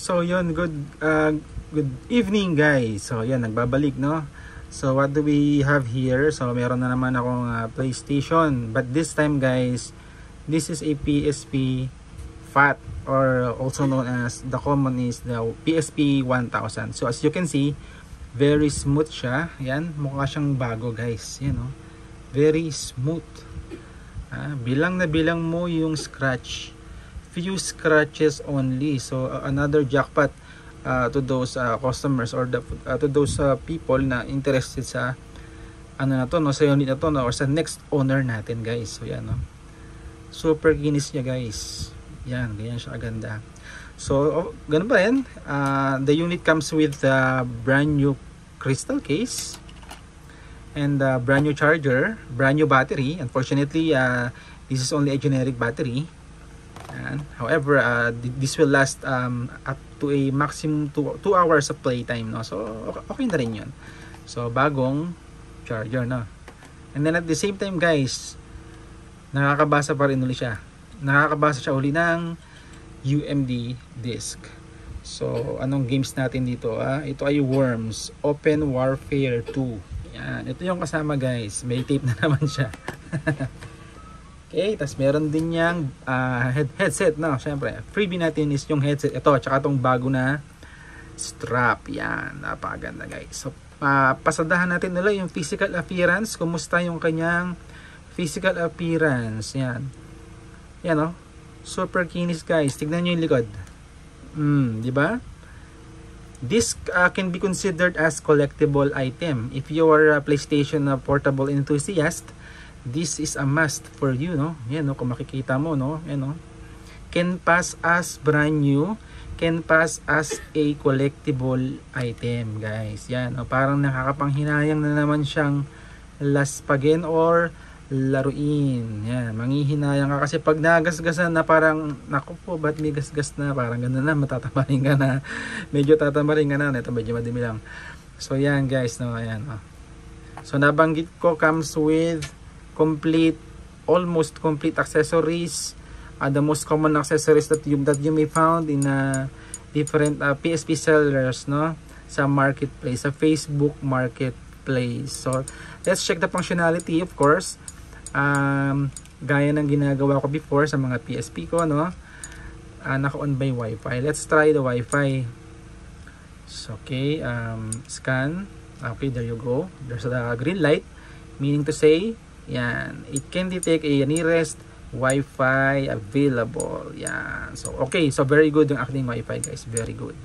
So yun, good evening guys. So yan, nagbabalik no. So what do we have here? So meron na naman akong PlayStation, but this time guys, this is a PSP Fat, or also known as the common is the PSP 1000. So as you can see, very smooth siya. Yan, mukha siyang bago guys. Yan no. Very smooth. Bilang na bilang mo yung scratch. Few scratches only. So another jackpot to those customers or to those people na interested sa ano na to, no, sa unit na to, no, or sa next owner natin guys. So yan no. Super kinis niya guys. Yan, ganyan siya kaganda. So ganun pa rin. The unit comes with brand new crystal case and brand new charger, brand new battery. Unfortunately, this is only a generic battery. However, this will last up to a maximum 2 hours of playtime, no? So okay na rin yun. So bagong charger, no? And then at the same time guys, nakakabasa pa rin uli siya. Nakakabasa siya uli ng UMD disk. So anong games natin dito? Ito ay Worms Open Warfare 2. Yan, ito yung kasama guys. May tape na naman siya. Okay, tas meron din niyang headset, no? Syempre, freebie natin is yung headset. Ito, tsaka itong bago na strap. Yan, napakaganda guys. So, pasadahan natin nila yung physical appearance. Kumusta yung kanyang physical appearance? Yan. Yan, no? Super kinis guys. Tignan nyo yung likod. Di ba? This can be considered as collectible item. If you are a PlayStation portable enthusiast, this is a must for you, no? Yan, no? Kung makikita mo, no? Yan, no? Can pass as brand new, can pass as a collectible item, guys. Yan, no? Parang nakakapanghinayang na naman siyang laspagin or laruin. Yan, manghihinayang ka kasi pag nagasgasan na parang, naku po, ba't may gasgas na? Parang gano'n na, matatamarin ka na. Medyo tatamarin ka na. Ito, medyo madumi lang. So, yan, guys, no? Ayan, no? So, nabanggit ko, comes with complete, almost complete accessories, the most common accessories that you may found in different PSP sellers, no, sa marketplace, sa Facebook marketplace. So let's check the functionality. Of course, gaya ng ginagawa ko before sa mga PSP ko, no, naka-on by Wi-Fi. Let's try the Wi-Fi. So, okay, scan. Okay, there you go. There's a green light, meaning to say, yan, it can detect a nearest Wi-Fi available. Yan. So, okay. So, very good yung aking Wi-Fi, guys. Very good.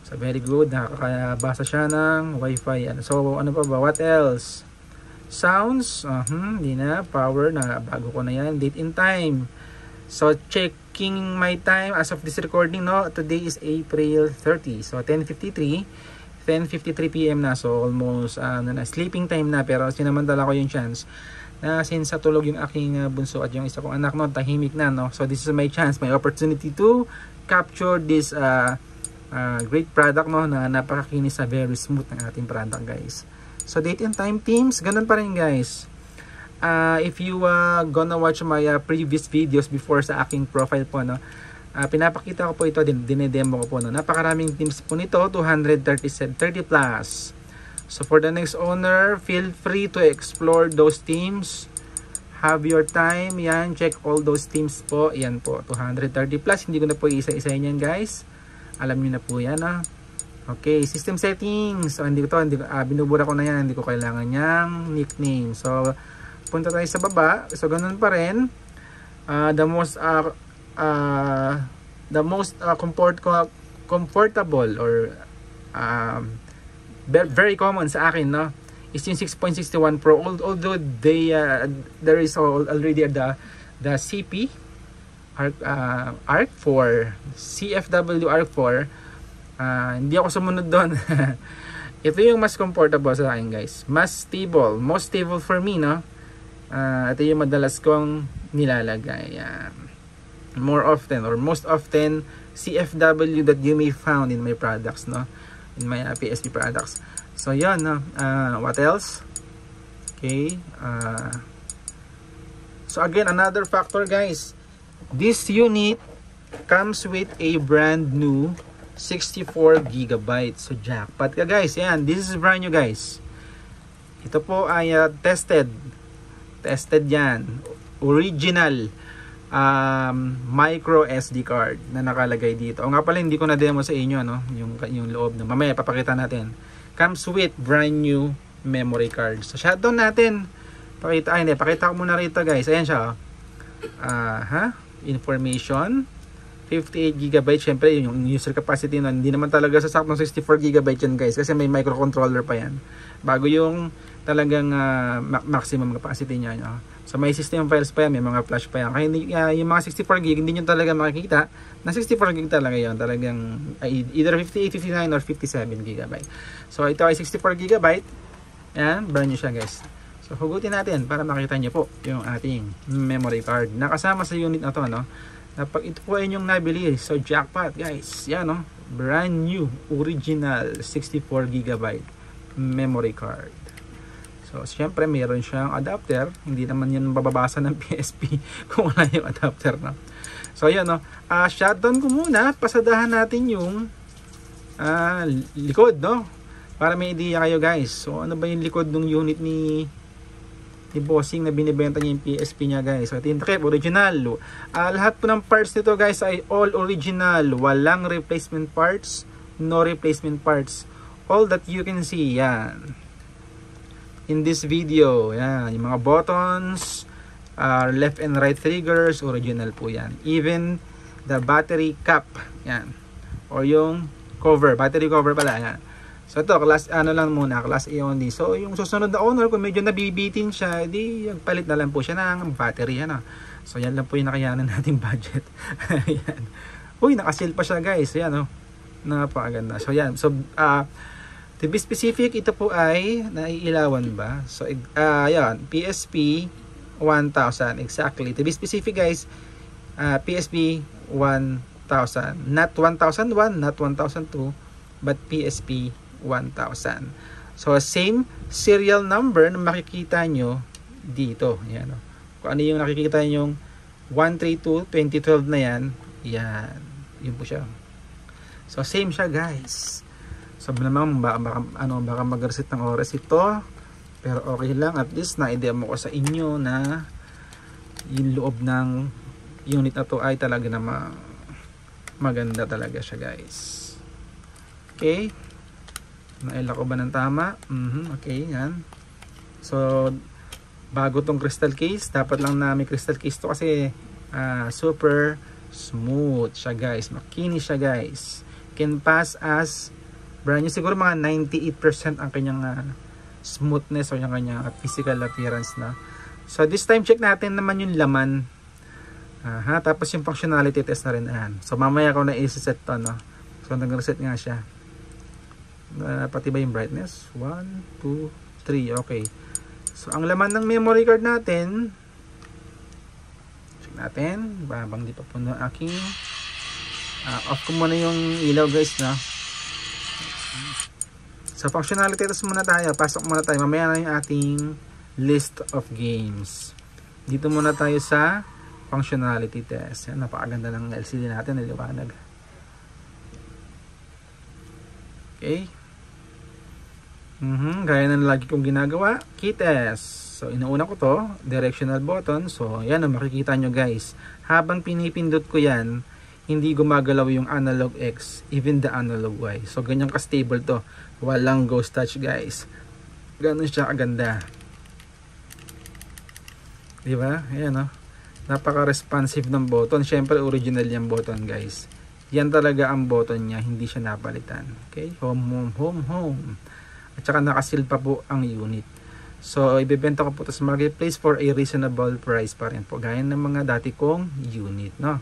So, very good. Nakakabasa siya ng Wi-Fi. Yan. So, ano pa ba? What else? Sounds. Hindi na. Power. Bago ko na yan. Date and time. So, checking my time as of this recording, no? Today is April 30. So, 10:53 PM na, so almost sleeping time na, pero sinamantala ko yung chance na since sa tulog yung aking bunso at yung isa kong anak, no, tahimik na, no. So this is my chance, my opportunity to capture this great product, no, na napakakinis, very smooth ng ating product, guys. So date and time themes, ganun pa rin, guys. If you gonna watch my previous videos before sa aking profile po, no, pinapakita ko po ito, dinedemo ko po, no. Napakaraming teams po nito, 230 plus. So for the next owner, feel free to explore those teams. Have your time, yan, check all those teams po. Yan po, 230 plus. Hindi ko na po isa-isahin yan, guys. Alam niyo na po yan, ha. Okay, system settings. So binubura ko na yan, hindi ko kailangan yang nickname. So punta tayo sa baba. So ganun pa rin. The most comfortable or very common sa akin, no, is yung 6.61 Pro. Although there is already the CP ARC 4, CFW ARC 4. Hindi ako sumunod doon. Ito yung mas comfortable sa akin, guys. Most stable for me, no. Ito yung madalas kong nilalagay. More often or most often CFW that you may found in my products, no, in my PSP products. So yan, no. What else? Okay, so again, another factor, guys, this unit comes with a brand new 64 gigabytes. So jackpot ka guys. Yan, this is brand new guys. Ito po ay tested yan. Original micro SD card na nakalagay dito. O nga pala, hindi ko na demo sa inyo ano, yung loob. Mamaya papakita natin. Comes with brand new memory card. So shutdown natin. Pakita ko muna rito guys. Ayan siya. Information. 58 GB. Syempre yung user capacity nun, hindi naman talaga sasaktong 64 GB yan guys. Kasi may microcontroller pa yan. Bago yung talagang maximum capacity niya. No? So may system files pa yan. May mga flash pa yan. Kaya yung mga 64 GB, hindi nyo talaga makikita. Na 64 GB talaga yun. Talagang either 58, 59 or 57 GB. So ito ay 64 GB. Yan. Brand new siya guys. So, hugutin natin para makita nyo po yung ating memory card. Nakasama sa unit na to, no? Pag ito po ay yung nabili. So, jackpot, guys. Yan, no? Brand new, original, 64 GB memory card. So, syempre, meron siyang adapter. Hindi naman yan bababasa ng PSP kung wala yung adapter, no? So, yan, no? Shutdown ko muna. Pasadahan natin yung likod, no? Para may idea kayo, guys. So, ano ba yung likod ng unit ni Bossing na binibenta niya yung PSP niya guys. So tintakip, original. Lahat po ng parts nito guys ay all original. Walang replacement parts. No replacement parts. All that you can see, yan. In this video, yan. Yung mga buttons, left and right triggers, original po yan. Even the battery cap, yan. O yung cover, battery cover pala, yan. So ito, class lang muna, class A only. So yung susunod na owner, kung medyo nabibitin siya, di palit na lang po siya ng battery. Ano? So yan lang po yung nakayanan nating budget. Ayan. Uy, nakasil pa siya guys. Ayan, oh. Napakaganda. So yan. So, to be specific, ito po ay naiilawan ba? So, ayan, PSP 1000. Exactly. To be specific guys, PSP 1000. Not 1001, not 1002, but PSP 1000. So same serial number na makikita nyo dito. Yan, oh. Kung ano yung nakikita nyo yung 132 2012 na yan, yan. Yun po siya. So same siya guys. So naman baka mag-reset ng oras ito. Pero okay lang, at least na-idemo ko sa inyo na yung loob ng unit na to ay talaga na maganda talaga siya guys. Okay. Naila ko ba ng tama? Okay, yan. So, bago tong crystal case, dapat lang na may crystal case to kasi super smooth siya guys. Makinis siya guys. Can pass as brand new. Siguro mga 98% ang kanyang smoothness o yung kanyang physical appearance na. So, this time check natin naman yung laman. Tapos yung functionality test na rin. So, mamaya ko na i-set to, no? So, nag-reset nga siya. Pati ba yung brightness? 1, 2, 3. Okay. So, ang laman ng memory card natin, check natin. Babang di pa po na aking off ko muna yung ilaw guys na. So, functionality test muna tayo. Pasok muna tayo. Mamaya na yung ating list of games. Dito muna tayo sa functionality test. Yan, napakaganda ng LCD natin. Naliwanag. Okay. Gaya na lagi kong ginagawa, key test. So, inuuna ko to, directional button. So, yan ang makikita nyo guys. Habang pinipindot ko yan, hindi gumagalaw yung analog X, even the analog Y. So, ganyan ka-stable to. Walang ghost touch guys. Ganun siya kaganda. Diba? Ayan o. Napaka-responsive ng button. Siyempre, original yung button guys. Yan talaga ang button niya. Hindi siya napalitan. Okay? Home, home, home, home. At saka nakasil pa po ang unit. So, ibebenta ko po ito sa marketplace for a reasonable price pa rin po. Gaya ng mga dati kong unit, no?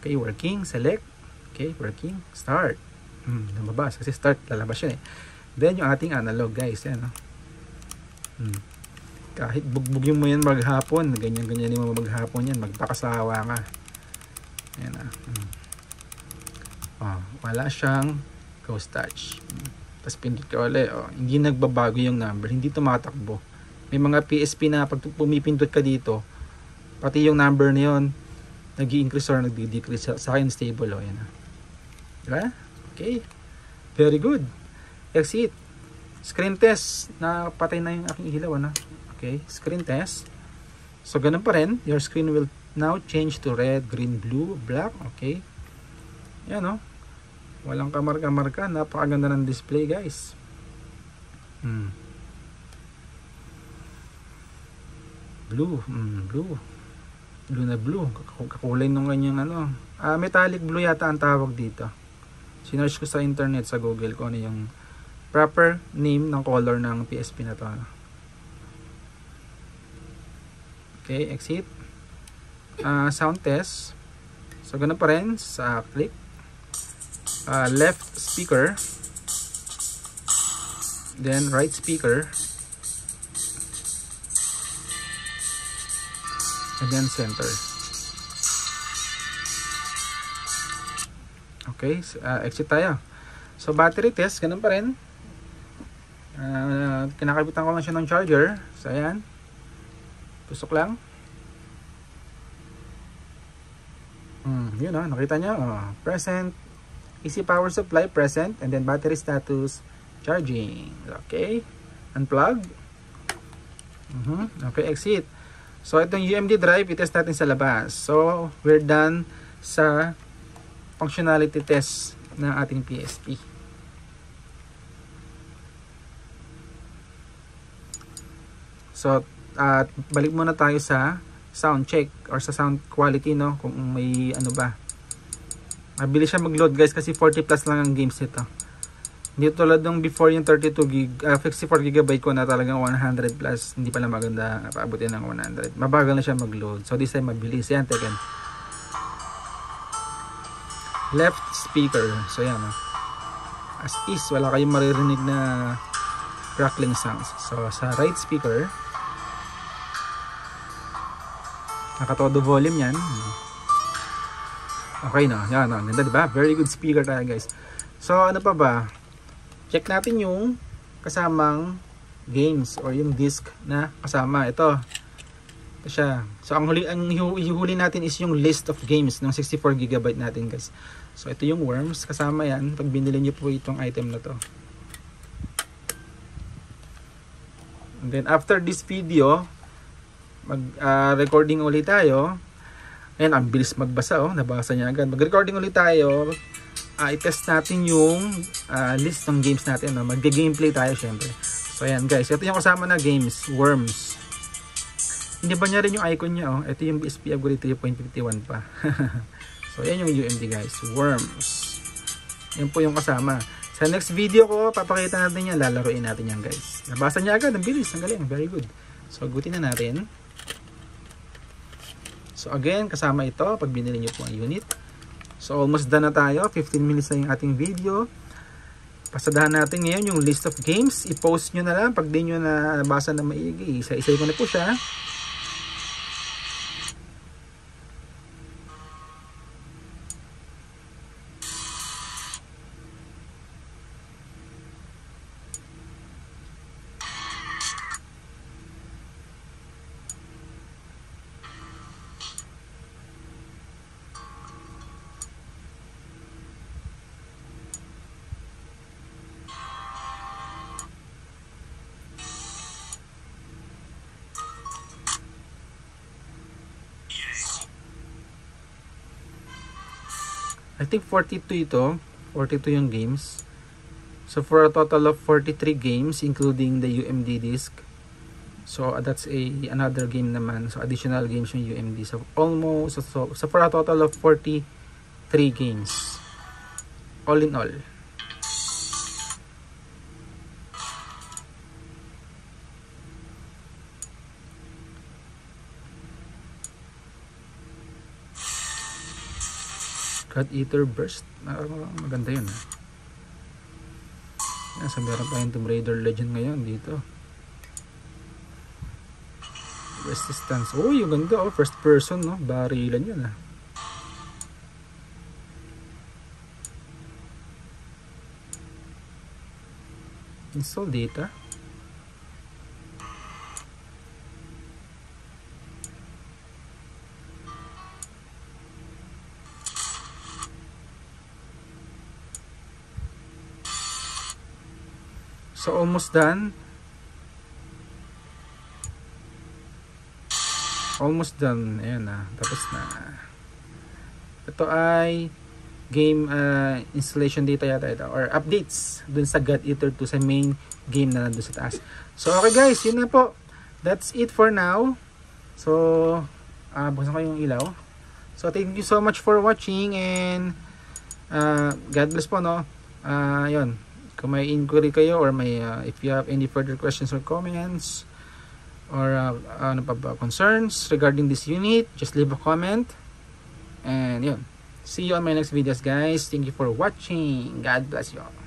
Okay, working. Select. Okay, working. Start. Lumabas. Kasi start, lalabas yun eh. Then, yung ating analog, guys. Yan, no? Kahit bugbugin mo yan maghapon, ganyan-ganyan mo maghapon yan, magpakasawa ka. Yan, wala siyang ghost touch. Tapos pindot ka ulit. Hindi nagbabago yung number. Hindi tumatakbo. May mga PSP na pag pumipindot ka dito, pati yung number na yun, nag-i-increase or nag-decrease. Sa akin stable, oh, yan. Diba? Okay. Very good. Exit. Screen test. Napatay na yung aking ilaw, ano? Okay. Screen test. So, ganun pa rin. Your screen will now change to red, green, blue, black. Okay. Yan, oh. Walang kamarka-marka. Napakaganda ng display, guys. Blue. Blue. Blue na blue. Kakulay nung kanyang ano. Metallic blue yata ang tawag dito. Sinearch ko sa internet, sa Google, kung ano yung proper name ng color ng PSP na to. Okay, exit. Sound test. So, ganun pa rin. Sa click. Left speaker. Then, right speaker. And then, center. Okay, exit tayo. So, battery test, ganun pa rin. Kinakabitan ko lang siya ng charger. So, ayan. Tusok lang. Yun o, nakita nyo. Present. AC power supply, present. And then, battery status, charging. Okay. Unplug. Okay, exit. So, itong UMD drive, itest natin sa labas. So, we're done sa functionality test ng ating PSP. So, balik muna tayo sa sound check or sa sound quality, no? Kung may ano ba. Mabilis siya mag-load, guys, kasi 40 plus lang ang games nito. Hindi tulad ng before yung 64 GB ko na talagang 100 plus. Hindi pala maganda paabutin ng 100. Mabagal na siya mag-load. So, this time mabilis. Yan, teken. Left speaker. So, yan. As is, wala kayong maririnig na crackling sounds. So, sa right speaker, nakatodo volume yan. Okay na. Yan, ganda, diba? Very good speaker tayo, guys. So, ano pa ba? Check natin yung kasamang games or yung disc na kasama. Ito siya. So, ang ihuli natin is yung list of games ng 64 GB natin, guys. So, ito yung Worms. Kasama yan pag binili nyo po itong item na to. And then, after this video, mag-recording ulit tayo. Ayan, ang bilis magbasa, oh. Nabasa niya agad. Mag-recording ulit tayo. I-test natin yung list ng games natin, no? Mag-gameplay tayo syempre. So ayan, guys, ito yung kasama na games, Worms. Hindi ba niya rin yung icon niya, oh? Ito yung BSP upgrade 3.51 pa. So ayan yung UMD, guys, Worms. Yan po yung kasama. Sa next video ko, papakita natin yan, lalaruin natin yan, guys. Nabasa niya agad, ang bilis, ang galing, very good. So agutin na natin. So again, kasama ito pag binili niyo po ang unit. So almost done na tayo. 15 minutes na yung ating video. Pasadahan natin ngayon yung list of games. I-post nyo na lang pag di nyo na nabasa na maigi. Isa-isay ko na po siya. I think 42 ito. 42 yung games. So for a total of 43 games including the UMD disc. So that's another game naman. So additional games yung UMD. So almost so for a total of 43 games. All in all. God Eater Burst. Maganda yun. So meron tayong Tomb Raider Legend ngayon dito. Resistance. Oh, yung ganda, oh. First person, no? Barilan yun, ah. Install data. So almost done. Almost done. Ayan na. Tapos na. Ito ay game installation data yata ito. Or updates dun sa God Eater 2 sa main game na nandun sa taas. So okay guys, yun na po. That's it for now. So, buksan ko yung ilaw. So thank you so much for watching and God bless po, no. Yun. Kung may inquiry kayo or may if you have any further questions or comments or ano pa ba, concerns regarding this unit, just leave a comment. And yun. See you on my next videos, guys. Thank you for watching. God bless you all.